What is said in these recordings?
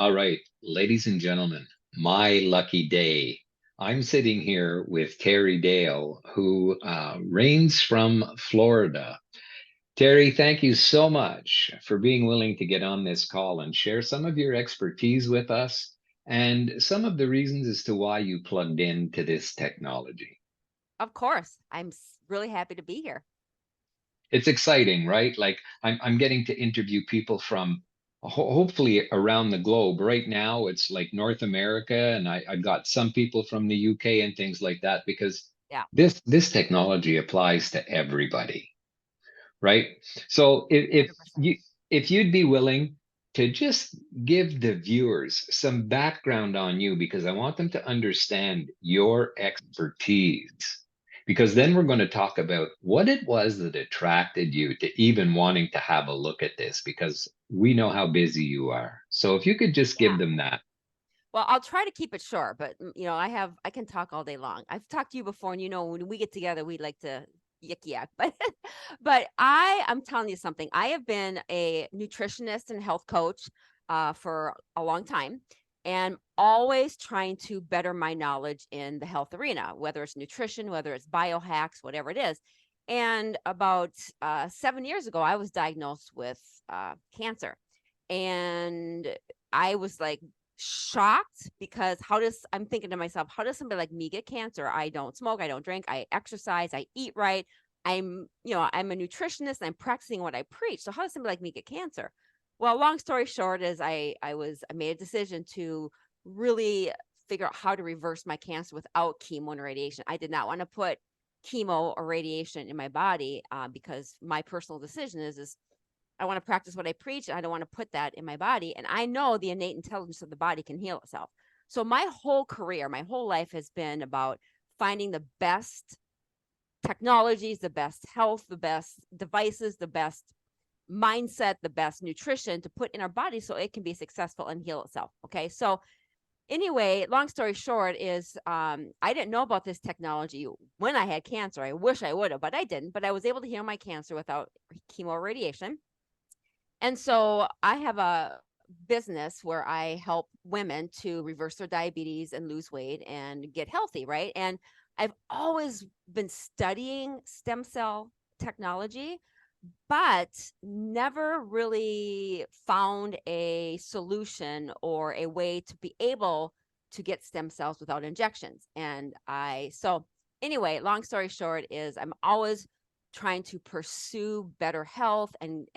All right, ladies and gentlemen, my lucky day. I'm sitting here with Teri Dale, who reigns from Florida. Terry, thank you so much for being willing to get on this call and share some of your expertise with us and some of the reasons as to why you plugged into this technology. Of course. Really happy to be here. It's exciting, right? Like I'm getting to interview people from hopefully around the globe. Right now, it's like North America, and I've got some people from the UK and things like that because Yeah. this technology applies to everybody, right? So100%. if you'd be willing to just give the viewers some background on you, because I want them to understand your expertise. Because then we're going to talk about what it was that attracted you to even wanting to have a look at this, because we know how busy you are. So if you could just give Yeah. them that. Well, I'll try to keep it short, but I can talk all day long. I've talked to you before, and when we get together, we like to yik yak. But I'm telling you something. I have been a nutritionist and health coach for a long time, and always trying to better my knowledge in the health arena, whether it's nutrition, whether it's biohacks, whatever it is. And about 7 years ago, I was diagnosed with cancer, and I was like shocked because I'm thinking to myself, how does somebody like me get cancer? I don't smoke, I don't drink, I exercise, I eat right. I'm a nutritionist and I'm practicing what I preach. So how does somebody like me get cancer? Well, long story short is I made a decision to really figure out how to reverse my cancer without chemo and radiation. I did not want to put chemo or radiation in my body because my personal decision is I want to practice what I preach. I don't want to put that in my body. And I know the innate intelligence of the body can heal itself. So my whole career, my whole life has been about finding the best technologies, the best health, the best devices, the best mindset, the best nutrition to put in our body so it can be successful and heal itself. Okay. So anyway, long story short is I didn't know about this technology when I had cancer. I wish I would have, but I didn't. But I was able to heal my cancer without chemo or radiation. And so I have a business where I help women to reverse their diabetes and lose weight and get healthy, right? And I've always been studying stem cell technology, but never really found a solution or a way to be able to get stem cells without injections. So anyway, long story short is I'm always trying to pursue better health and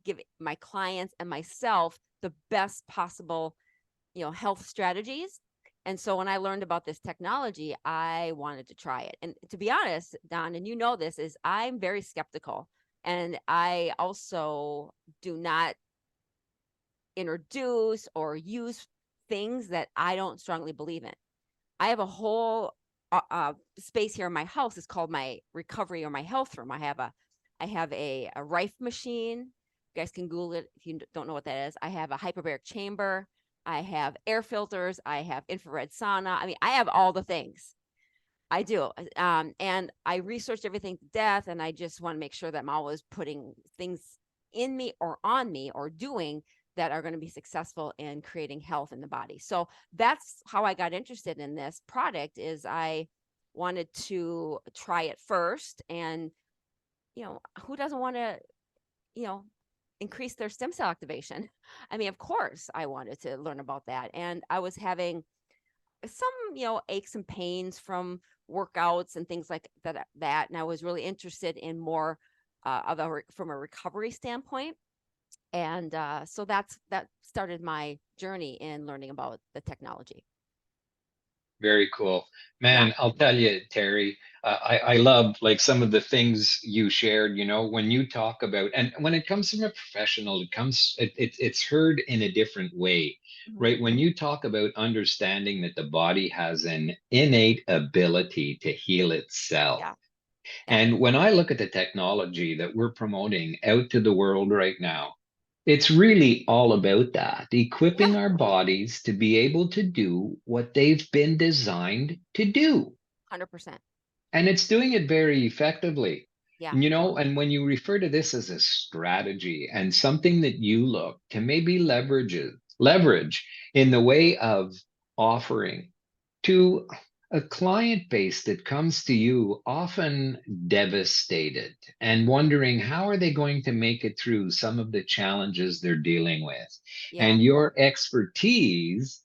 give my clients and myself the best possible, health strategies. And so when I learned about this technology, I wanted to try it. And to be honest, Don, and you know this, is I'm very skeptical. And I also do not introduce or use things that I don't strongly believe in. I have a whole space here in my house. It's called my recovery or my health room. I have a Rife machine. You guys can Google it if you don't know what that is. I have a hyperbaric chamber. I have air filters. I have infrared sauna. I mean, I have all the things. I do. And I researched everything to death, and I just want to make sure that I'm always putting things in me or on me or doing that are going to be successful in creating health in the body. So that's how I got interested in this product is I wanted to try it first. And, who doesn't want to, you know, increase their stem cell activation? I mean, of course I wanted to learn about that. And I was having some, aches and pains from workouts and things like that. And I was really interested in more from a recovery standpoint. And so that started my journey in learning about the technology. Very cool. Yeah. Man, I'll tell you, Terry, I love like some of the things you shared, when you talk about, and when it comes from a professional, it's heard in a different way, Mhm. right? When you talk about understanding that the body has an innate ability to heal itself. Yeah. Yeah. And when I look at the technology that we're promoting out to the world right now, it's really all about that, Yeah. equipping our bodies to be able to do what they've been designed to do. 100%. And it's doing it very effectively. Yeah. And when you refer to this as a strategy and something that you look to maybe leverage leverage in the way of offering to a client base that comes to you often devastated and wondering how are they going to make it through some of the challenges they're dealing with. Yeah. And your expertise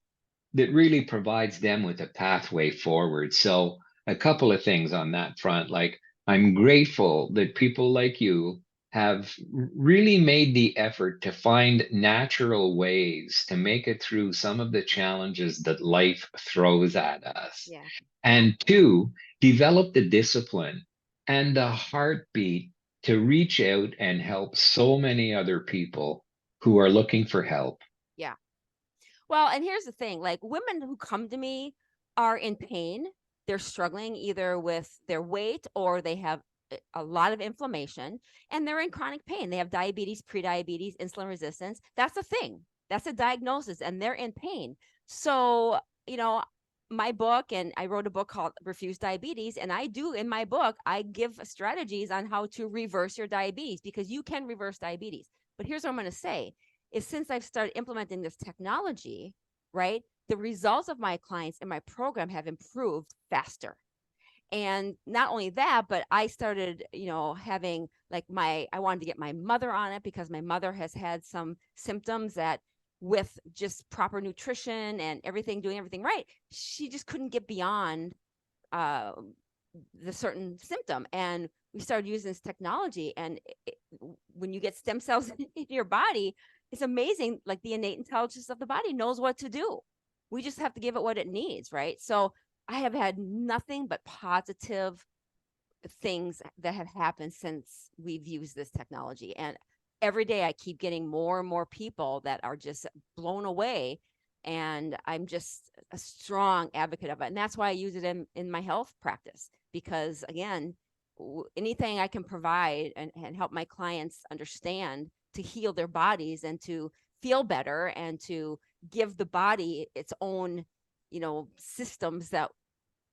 that really provides them with a pathway forward. So, a couple of things on that front. Like, I'm grateful that people like you have really made the effort to find natural ways to make it through some of the challenges that life throws at us. Yeah. Yeah. And two, develop the discipline and the heartbeat to reach out and help so many other people who are looking for help. Yeah. Well, and here's the thing, like women who come to me are in pain. They're struggling either with their weight or they have a lot of inflammation and they're in chronic pain. They have diabetes, prediabetes, insulin resistance. That's a thing. That's a diagnosis and they're in pain. So, you know, my book, and I wrote a book called Refuse Diabetes, and I do in my book, I give strategies on how to reverse your diabetes because you can reverse diabetes. But here's what I'm going to say is since I've started implementing this technology, right, the results of my clients in my program have improved faster. And not only that, but I started, having like I wanted to get my mother on it because my mother has had some symptoms that with just proper nutrition and everything, doing everything right, she just couldn't get beyond uh, the certain symptom. And we started using this technology. And when you get stem cells in your body, it's amazing. Like the innate intelligence of the body knows what to do. We just have to give it what it needs. Right. So I have had nothing but positive things that have happened since we've used this technology. And every day I keep getting more and more people that are just blown away. And I'm just a strong advocate of it. And that's why I use it in my health practice, because again, anything I can provide and help my clients understand to heal their bodies and to feel better and to give the body its own, systems that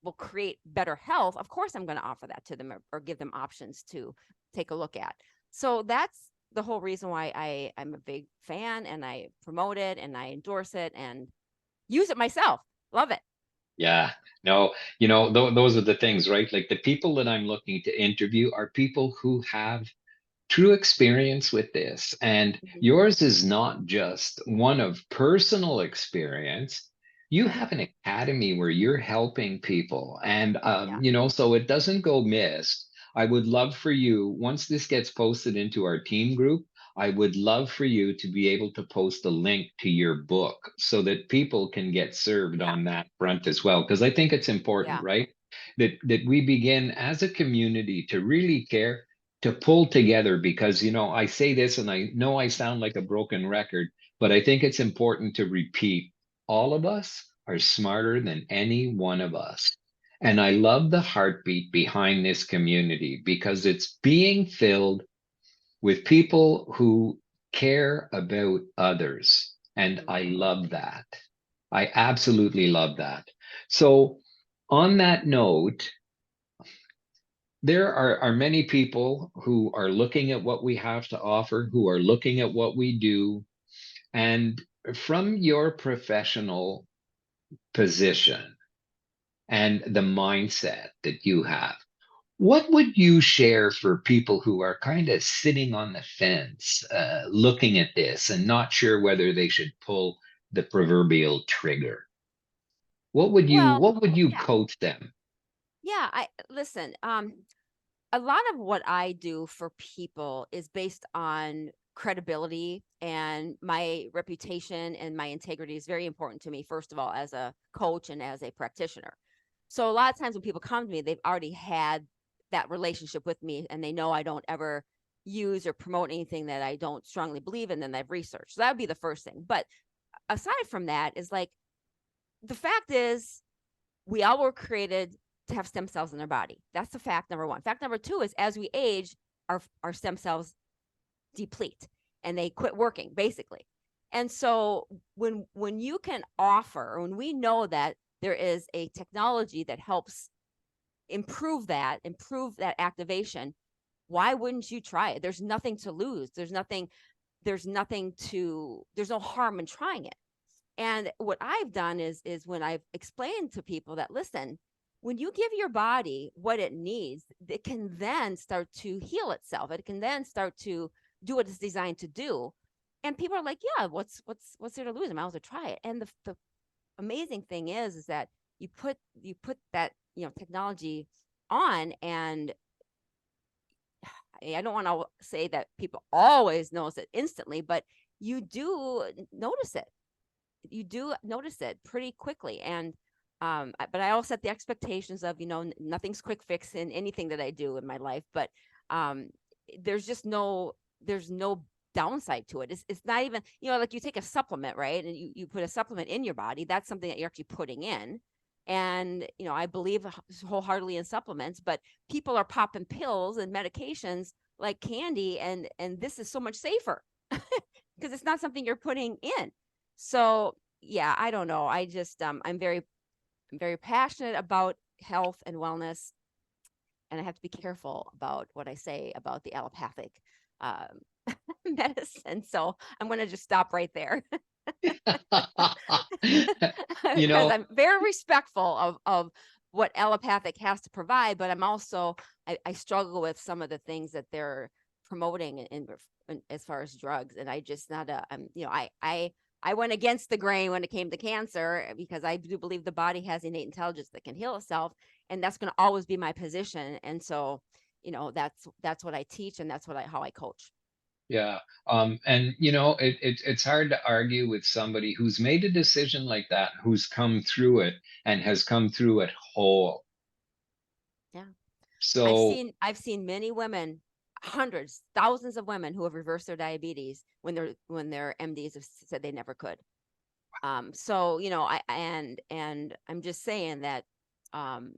will create better health, of course I'm going to offer that to them or give them options to take a look at. So that's the whole reason why I'm a big fan and I promote it and I endorse it and use it myself. Love it. Yeah, no, those are the things, right? Like the people that I'm looking to interview are people who have true experience with this. And Mhm. yours is not just one of personal experience. You Right. have an academy where you're helping people. And, Yeah. so it doesn't go missed. I would love for you, once this gets posted into our team group, I would love for you to be able to post a link to your book so that people can get served Yeah. on that front as well. Because I think it's important, Yeah. right? That we begin as a community to really care, to pull together, because I say this and I know I sound like a broken record, but I think it's important to repeat, all of us are smarter than any one of us. And I love the heartbeat behind this community because it's being filled with people who care about others, and I Mhm. love that. I absolutely love that. So on that note, there are many people who are looking at what we have to offer, who are looking at what we do. And from your professional position and the mindset that you have, what would you share for people who are kind of sitting on the fence, looking at this and not sure whether they should pull the proverbial trigger? Well, What would you yeah. coach them? Yeah. I listen. A lot of what I do for people is based on credibility, and my reputation and my integrity is very important to me, first of all, as a coach and as a practitioner. So a lot of times when people come to me, they've already had that relationship with me and they know I don't ever use or promote anything that I don't strongly believe in, and they've researched. So that would be the first thing. But aside from that, is like the fact is we all were created to have stem cells in our body. That's the fact number one. Fact number two is as we age, our stem cells deplete and they quit working basically. And so when you can offer, when we know that there is a technology that helps improve that activation, why wouldn't you try it? There's nothing to lose. There's no harm in trying it. And what I've done is when I've explained to people that, listen, when you give your body what it needs, it can then start to heal itself. It can then start to do what it's designed to do. And people are like, yeah, what's there to lose? I might as well try it. And the amazing thing is that you put that, technology on, and I don't want to say that people always notice it instantly, but you do notice it. You do notice it pretty quickly. And but I also set the expectations of, nothing's quick fix in anything that I do in my life, but um there's just there's no downside to it. It's not even, like you take a supplement, right? And you put a supplement in your body, that's something that you're actually putting in. And I believe wholeheartedly in supplements, but people are popping pills and medications like candy, and this is so much safer because it's not something you're putting in. So yeah, I don't know. I just I'm very passionate about health and wellness, and I have to be careful about what I say about the allopathic um, medicine. So I'm going to just stop right there You because know, I'm very respectful of what allopathic has to provide, but I'm also I struggle with some of the things that they're promoting in as far as drugs, and I just not a I'm I went against the grain when it came to cancer because I do believe the body has innate intelligence that can heal itself, and that's going to always be my position. And so, that's what I teach, and that's what how I coach. yeah. And it's hard to argue with somebody who's made a decision like that, who's come through it and has come through it whole. Yeah. So, I've seen many women, hundreds, thousands of women who have reversed their diabetes when their MDs have said they never could. So and I'm just saying that um,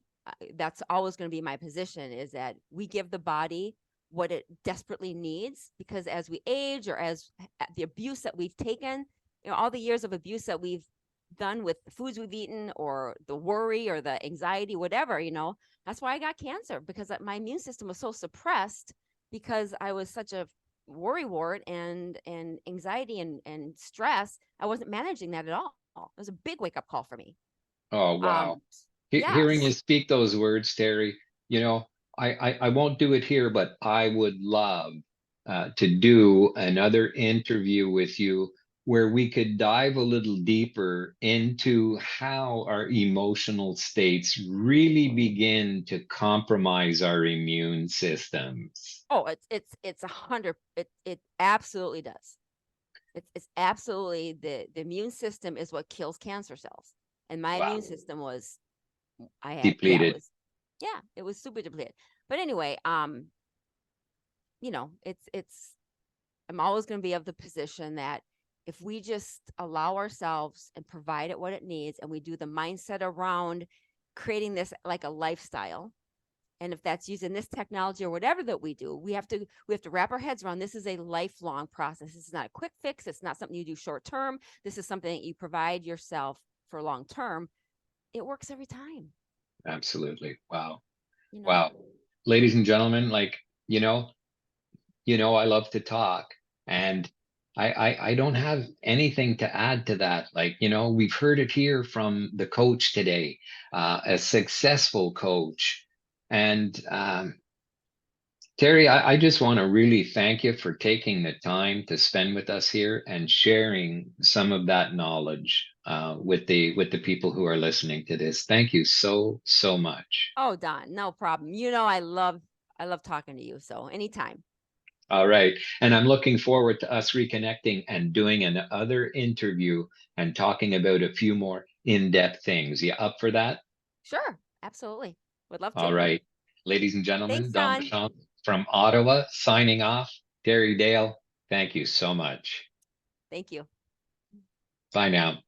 that's always going to be my position, is that we give the body what it desperately needs, because as we age, or as the abuse that we've taken, all the years of abuse that we've done with the foods we've eaten, or the worry or the anxiety, whatever, that's why I got cancer, because my immune system was so suppressed because I was such a worry wart and anxiety and stress. I wasn't managing that at all. It was a big wake up call for me. oh wow. Um, Hearing you yes. speak those words, Terry, you know, I won't do it here, but I would love to do another interview with you where we could dive a little deeper into how our emotional states really begin to compromise our immune systems. Oh, it's 100. It absolutely does. It's absolutely the immune system is what kills cancer cells, and my immune Wow. system was I had yeah it Depleted. was yeah it was super depleted. But anyway, it's I'm always going to be of the position that if we just allow ourselves and provide it what it needs, and we do the mindset around creating this like a lifestyle, and if that's using this technology or whatever that we have to wrap our heads around, this is a lifelong process. This is not a quick fix. It's not something you do short term. This is something that you provide yourself for long term. It works every time, Absolutely. Wow. you know. Wow. Ladies and gentlemen, like, you know, I love to talk, and I don't have anything to add to that. Like, we've heard it here from the coach today, a successful coach. And Terry, I just want to really thank you for taking the time to spend with us here and sharing some of that knowledge with the people who are listening to this. Thank you so, so much. Oh, Don, no problem. I love talking to you. So anytime. All right. And I'm looking forward to us reconnecting and doing another interview and talking about a few more in-depth things. You up for that? Sure, absolutely. Would love All to. right. Ladies and Thanks, gentlemen, Don Don. Bachon from Ottawa signing off. Teri Dale, thank you so much. Thank you. Bye now.